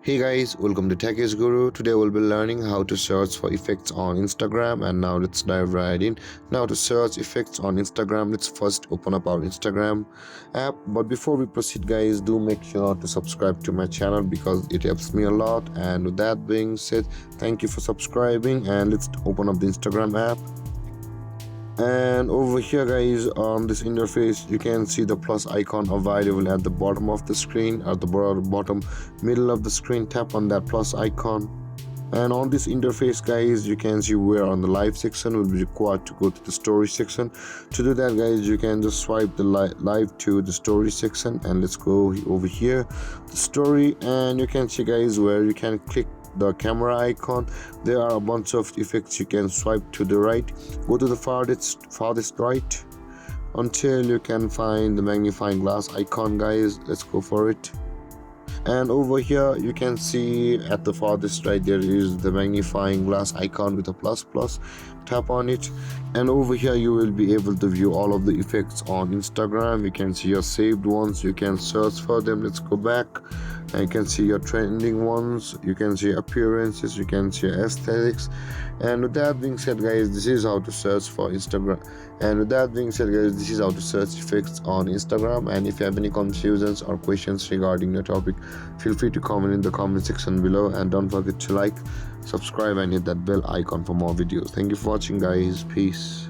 Hey guys, welcome to Tech is Guru. Today we'll be learning how to search for effects on Instagram, and now let's dive right in. Now to search effects on Instagram, let's first open up our Instagram app. But before we proceed guys, do make sure to subscribe to my channel because it helps me a lot. And with that being said, thank you for subscribing, and let's open up the Instagram app. And over here guys, on this interface you can see the plus icon available at the bottom of the screen, at the bottom middle of the screen. Tap on that plus icon, and on this interface guys you can see where on the live section will be required to go to the story section. To do that guys, you can just swipe the live to the story section, and let's go over here, the story, and you can see guys where you can click the camera icon. There are a bunch of effects. You can swipe to the right, go to the farthest right until you can find the magnifying glass icon guys. Let's go for it. And over here you can see at the farthest right there is the magnifying glass icon with a plus. Tap on it, and over here you will be able to view all of the effects on Instagram. You can see your saved ones, you can search for them. Let's go back, and you can see your trending ones, you can see appearances, you can see aesthetics. And with that being said guys, this is how to search for Instagram. And with that being said guys, this is how to search effects on Instagram. And if you have any confusions or questions regarding the topic, feel free to comment in the comment section below, and don't forget to like, subscribe, and hit that bell icon for more videos. Thank you for watching guys. Peace.